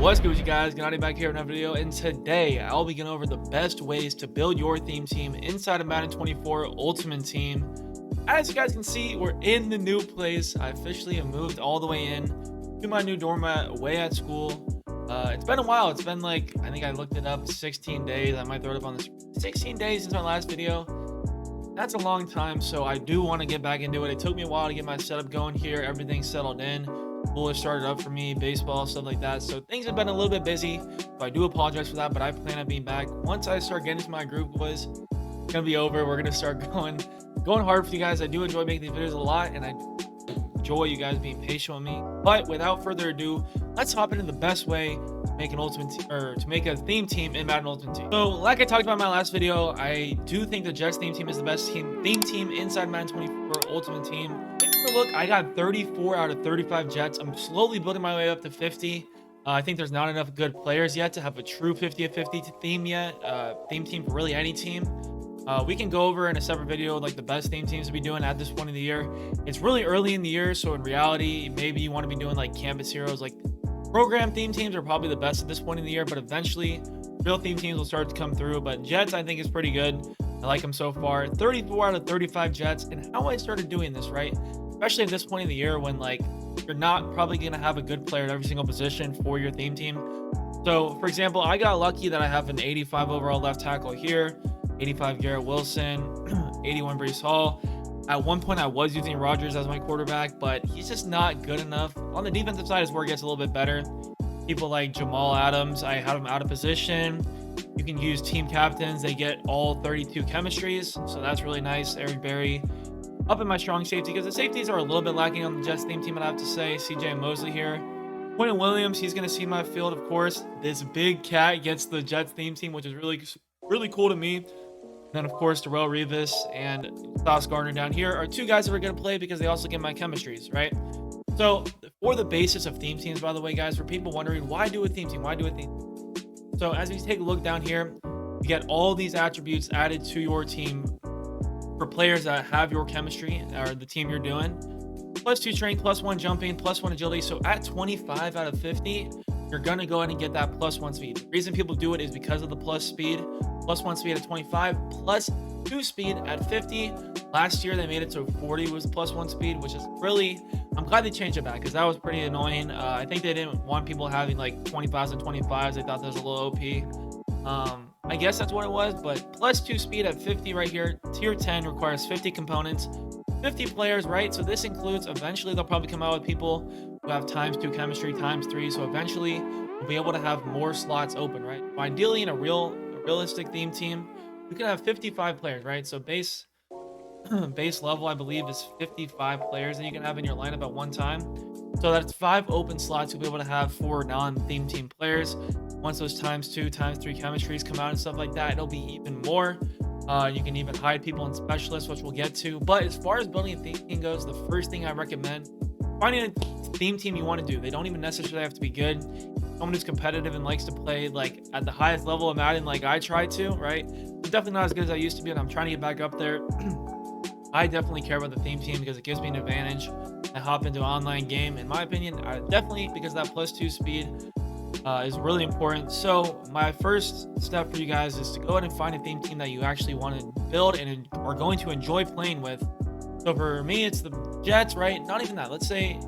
What's good with you guys? Gniady back here in another video, and today I'll be going over the best ways to build your theme team inside of Madden 24 Ultimate Team. As you guys can see, we're in the new place. I officially have moved all the way in to my new dorm away at school. It's been a while. It's been like, I think I looked it up, 16 days. I might throw it up on this. 16 days since my last video. That's a long time, so I do want to get back into it. It took me a while to get my setup going here. Everything's settled in. School has started up for me, baseball, stuff like that. So things have been a little bit busy. So I do apologize for that, but I plan on being back. Once I start getting to my group, boys, it's gonna be over. We're gonna start going hard for you guys. I do enjoy making these videos a lot, and I enjoy you guys being patient with me. But without further ado, let's hop into the best way to make an ultimate to make a theme team in Madden Ultimate Team. So like I talked about in my last video, I do think the Jets theme team is the best theme team inside Madden 24 Ultimate Team. Look, I got 34 out of 35 Jets. I'm slowly building my way up to 50. I think there's not enough good players yet to have a true 50-50 theme yet. Theme team for really any team. We can go over in a separate video like the best theme teams to be doing at this point in the year. It's really early in the year, so in reality, maybe you want to be doing like campus heroes. Like program theme teams are probably the best at this point in the year, but eventually real theme teams will start to come through. But Jets, I think, is pretty good. I like them so far. 34 out of 35 Jets. And how I started doing this, right? Especially at this point in the year when like you're not probably going to have a good player at every single position for your theme team. So for example, I got lucky that I have an 85 overall left tackle here, 85 Garrett Wilson, 81 Breece Hall. At one point I was using Rodgers as my quarterback, but he's just not good enough. On the defensive side is where it gets a little bit better. People like Jamal Adams, I had him out of position. You can use team captains. They get all 32 chemistries, so that's really nice. Eric Berry up in my strong safety, because the safeties are a little bit lacking on the Jets theme team, I have to say. CJ Mosley here. Quentin Williams, he's going to see my field, of course. This big cat gets the Jets theme team, which is really cool to me. And then, of course, Darrelle Revis and Sauce Gardner down here are two guys that are going to play because they also get my chemistries, right? So for the basis of theme teams, by the way, guys, for people wondering, why do a theme team? Why do a theme team? So as we take a look down here, you get all these attributes added to your team for players that have your chemistry or the team you're doing. +2 strength, +1 jumping, +1 agility. So at 25 out of 50, you're going to go ahead and get that +1 speed. The reason people do it is because of the plus speed. +1 speed at 25, +2 speed at 50. Last year, they made it so 40 was +1 speed, which is really, I'm glad they changed it back because that was pretty annoying. I think they didn't want people having like 25s and 25s. They thought that was a little OP. I guess that's what it was, but +2 speed at 50 right here. Tier 10 requires 50 components, 50 players, right? So this includes, eventually they'll probably come out with people who have +2 chemistry, +3. So eventually we'll be able to have more slots open, right? Ideally in a realistic theme team, you can have 55 players, right? So base level, I believe, is 55 players that you can have in your lineup at one time. So that's 5 open slots you'll be able to have for non-theme team players. Once those ×2, ×3 chemistries come out and stuff like that, it'll be even more. You can even hide people and specialists, which we'll get to. But as far as building a theme team goes, the first thing I recommend, finding a theme team you want to do. They don't even necessarily have to be good. Someone who's competitive and likes to play like at the highest level of Madden, like I try to, right? I'm definitely not as good as I used to be, and I'm trying to get back up there. I definitely care about the theme team because it gives me an advantage. I hop into an online game, in my opinion, definitely because that +2 speed is really important. So my first step for you guys is to go ahead and find a theme team that you actually want to build and are going to enjoy playing with. So for me, it's the Jets, right? Not even that. Let's say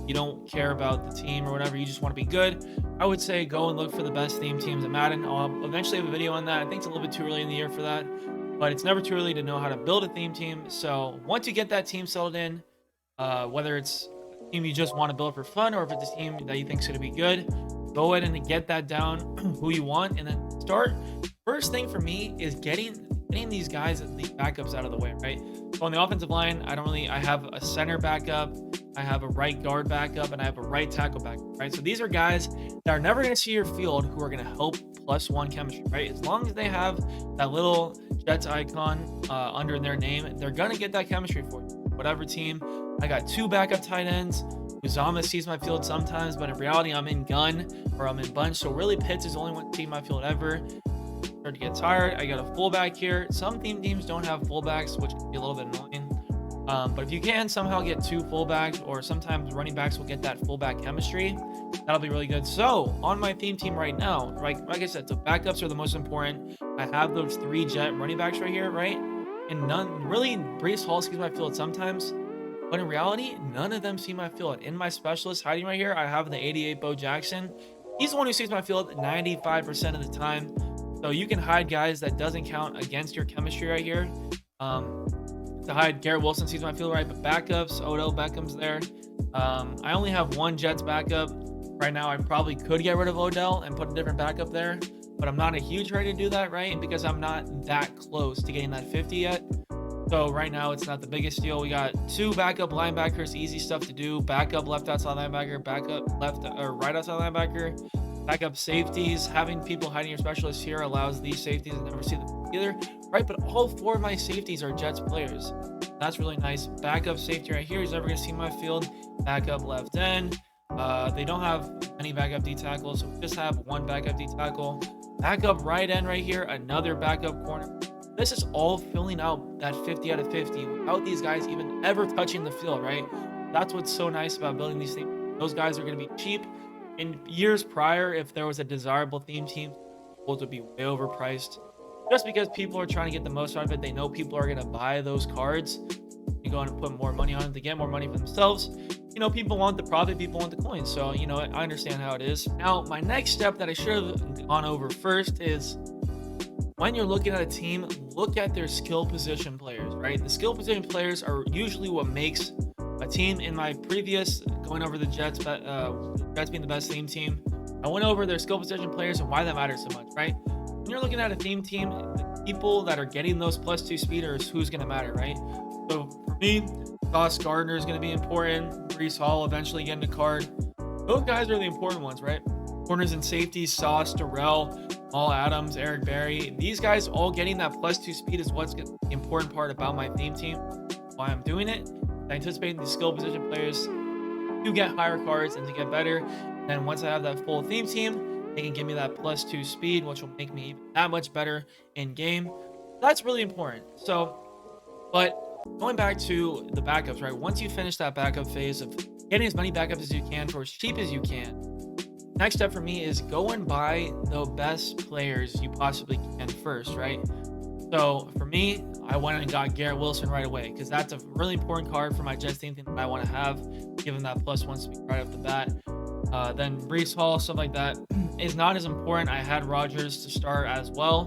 you don't care about the team or whatever, you just want to be good. I would say go and look for the best theme teams in Madden. I'll eventually have a video on that. I think it's a little bit too early in the year for that, but it's never too early to know how to build a theme team. So once you get that team settled in, whether it's a team you just want to build for fun or if it's a team that you think is going to be good, go ahead and get that down, who you want, and then start. First thing for me is getting these guys, these backups out of the way, right? So on the offensive line, I have a center backup, I have a right guard backup, and I have a right tackle backup, right? So these are guys that are never going to see your field who are going to help +1 chemistry, right? As long as they have that little Jets icon under their name, they're going to get that chemistry for you. Whatever team. I got 2 backup tight ends. Uzama sees my field sometimes, but in reality, I'm in gun or I'm in bunch. So really, Pitts is the only one seeing my field ever. Start to get tired. I got a fullback here. Some theme teams don't have fullbacks, which can be a little bit annoying. But if you can somehow get 2 fullbacks, or sometimes running backs will get that fullback chemistry, that'll be really good. So on my theme team right now, like I said, the backups are the most important. I have those 3 jet running backs right here, right? And none really, Brees Hall sees my field sometimes, but in reality, none of them see my field. In my specialist hiding right here, I have the 88 Bo Jackson. He's the one who sees my field 95% of the time. So you can hide guys that doesn't count against your chemistry right here. To hide Garrett Wilson sees my field, right, but backups, Odell Beckham's there. I only have 1 Jets backup right now. I probably could get rid of Odell and put a different backup there, but I'm not a huge hurry to do that, right? Because I'm not that close to getting that 50 yet. So right now it's not the biggest deal. We got 2 backup linebackers, easy stuff to do. Backup left outside linebacker, backup left or right outside linebacker, backup safeties. Having people hiding your specialists here allows these safeties to never see them either, right? But all 4 of my safeties are Jets players. That's really nice. Backup safety right here. He's never going to see my field. Backup left end. They don't have any backup D tackles, so we just have 1 backup D tackle. Backup right end right here. Another backup corner. This is all filling out that 50 out of 50 without these guys even ever touching the field, right? That's what's so nice about building these things. Those guys are going to be cheap. In years prior, if there was a desirable theme team, those would be way overpriced. Just because people are trying to get the most out of it, they know people are going to buy those cards. You go and put more money on them to get more money for themselves. You know, people want the profit, people want the coins. So, you know, I understand how it is. Now, my next step that I should have gone over first is when you're looking at a team, look at their skill position players, right? The skill position players are usually what makes a team. In my previous going over the Jets being the best theme team, I went over their skill position players and why that matters so much, right? When you're looking at a theme team, the people that are getting those +2 speeders, who's going to matter, right? So for me, Sauce Gardner is going to be important. Brees Hall eventually getting a card. Those guys are the important ones, right? Corners and safeties, Sauce, Darrell, All Adams, Eric Berry. These guys all getting that +2 speed is what's the important part about my theme team. Why I'm doing it. I anticipate the skill position players to get higher cards and to get better. And then once I have that full theme team, they can give me that +2 speed, which will make me that much better in game. That's really important. So, but going back to the backups, right? Once you finish that backup phase of getting as many backups as you can for as cheap as you can, next step for me is go and buy the best players you possibly can first, right? So for me, I went and got Garrett Wilson right away because that's a really important card for my Jets team that I want to have, given that +1 speed right off the bat. Then Brees Hall, stuff like that is not as important. I had Rodgers to start as well.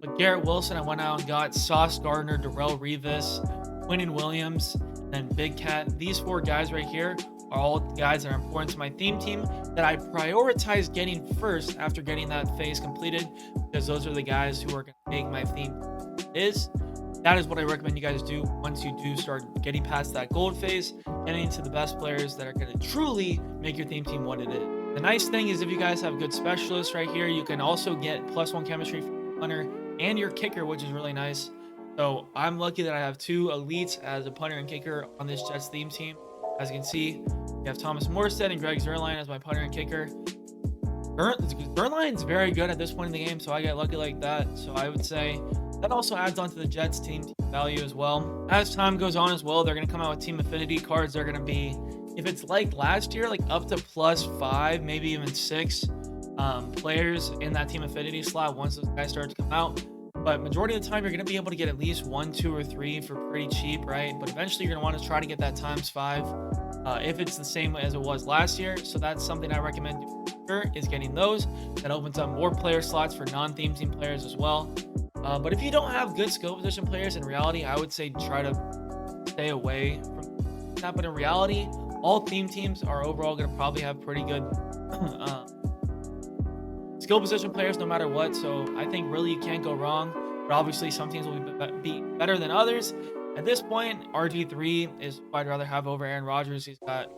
But Garrett Wilson, I went out and got Sauce Gardner, Darrell Revis, Quinnen Williams, and Big Cat. These 4 guys right here are all guys that are important to my theme team that I prioritize getting first after getting that phase completed, because those are the guys who are going to make my theme that is what I recommend you guys do once you do start getting past that gold phase, getting into the best players that are going to truly make your theme team what it is. The nice thing is if you guys have good specialists right here, you can also get +1 chemistry from your punter and your kicker, which is really nice. So I'm lucky that I have 2 elites as a punter and kicker on this Jets theme team. As you can see, you have Thomas Morstead and Greg Zuerlein as my punter and kicker. Zuerlein's very good at this point in the game, so I get lucky like that. So I would say that also adds on to the Jets team value as well. As time goes on as well, they're going to come out with team affinity cards. They're going to be, if it's like last year, like up to +5, maybe even 6 players in that team affinity slot once those guys start to come out. But majority of the time, you're going to be able to get at least 1, 2, or 3 for pretty cheap, right? But eventually, you're going to want to try to get that ×5 if it's the same as it was last year. So that's something I recommend is getting those. That opens up more player slots for non-theme team players as well. But if you don't have good skill position players, in reality, I would say try to stay away from that. But in reality, all theme teams are overall going to probably have pretty good skill position players no matter what. So I think really you can't go wrong. But obviously, some teams will be better than others. At this point, RG3 is who I'd rather have over Aaron Rodgers. He's got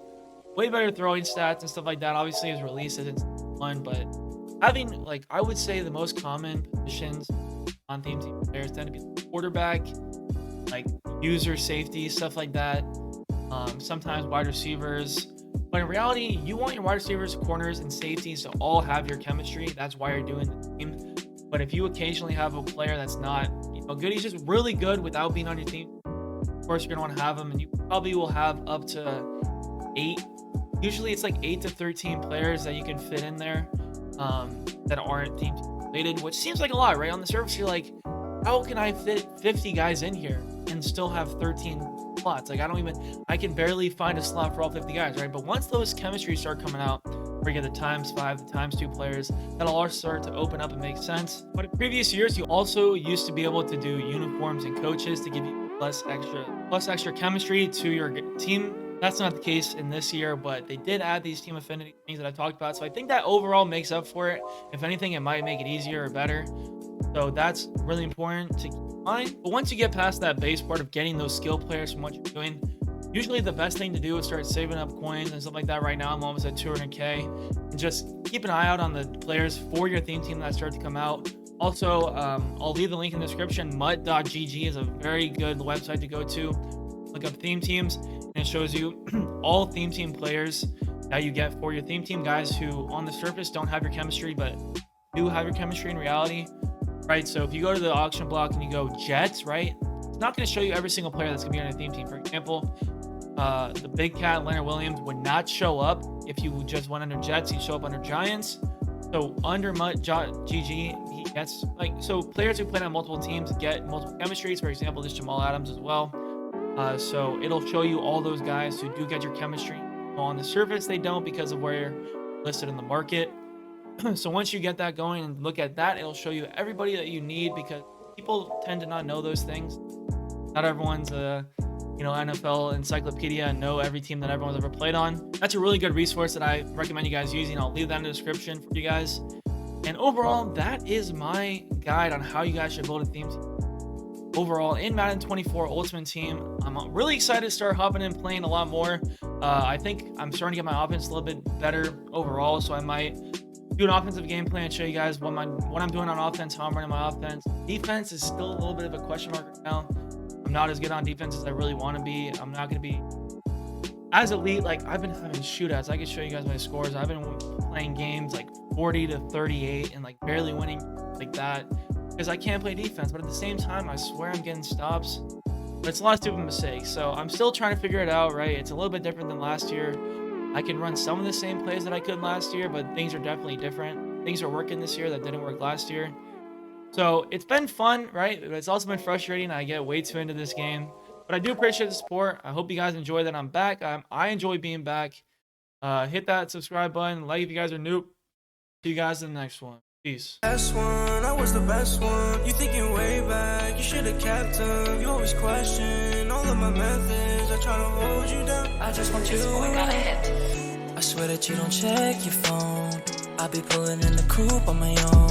way better throwing stats and stuff like that. Obviously, his release isn't fun, but having, like, I would say the most common positions on theme team players tend to be quarterback, like user safety, stuff like that. Sometimes wide receivers. But in reality, you want your wide receivers, corners, and safeties to all have your chemistry. That's why you're doing the team. But if you occasionally have a player that's not, good, he's just really good without being on your team, course, you're gonna want to have them, and you probably will have up to 8. Usually, it's like 8 to 13 players that you can fit in there that aren't team related, which seems like a lot, right? On the surface, you're like, how can I fit 50 guys in here and still have 13 slots? Like, I can barely find a slot for all 50 guys, right? But once those chemistries start coming out, where you get the ×5, the ×2 players, that'll all start to open up and make sense. But in previous years, you also used to be able to do uniforms and coaches to give you plus extra chemistry to your team. That's not the case in this year, but they did add these team affinity things that I talked about. So I think that overall makes up for it. If anything, it might make it easier or better. So that's really important to keep in mind. But once you get past that base part of getting those skill players from what you're doing, usually the best thing to do is start saving up coins and stuff like that. Right now, I'm almost at 200K. And just keep an eye out on the players for your theme team that start to come out. Also, I'll leave the link in the description. Mut.gg is a very good website to go to. Look up theme teams, and it shows you all theme team players that you get for your theme team, guys who on the surface don't have your chemistry, but do have your chemistry in reality, right? So if you go to the auction block and you go Jets, right, it's not going to show you every single player that's going to be on your theme team. For example, the big cat Leonard Williams would not show up if you just went under Jets. He'd show up under Giants. So under Mut.gg, he gets so players who play on multiple teams get multiple chemistries. For example, this Jamal Adams as well. So it'll show you all those guys who do get your chemistry. Well, on the surface, they don't because of where you're listed in the market. So once you get that going and look at that, it'll show you everybody that you need, because people tend to not know those things. Not everyone's NFL encyclopedia and know every team that everyone's ever played on. That's a really good resource that I recommend you guys using. I'll leave that in the description for you guys. And overall, that is my guide on how you guys should build a theme team. Overall, in Madden 24 Ultimate Team, I'm really excited to start hopping in playing a lot more. I think I'm starting to get my offense a little bit better overall, so I might do an offensive game plan and show you guys what I'm doing on offense, how I'm running my offense. Defense is still a little bit of a question mark right now. I'm not as good on defense as I really want to be. I'm not going to be as elite. Like, I've been having shootouts. I can show you guys my scores. I've been playing games like 40 to 38 and like barely winning like that, because I can't play defense. But at the same time, I swear I'm getting stops. But it's a lot of stupid mistakes. So I'm still trying to figure it out, right? It's a little bit different than last year. I can run some of the same plays that I could last year, but things are definitely different. Things are working this year that didn't work last year. So it's been fun, right? But it's also been frustrating. I get way too into this game. But I do appreciate the support. I hope you guys enjoy that I'm back. I enjoy being back. Hit that subscribe button. Like if you guys are new. See you guys in the next one. Peace. Best one, I was the best one. You thinking way back, you should have kept them. You always question all of my methods. I try to hold you down. I just want you around. I swear that you don't check your phone. I be pulling in the coupe on my own.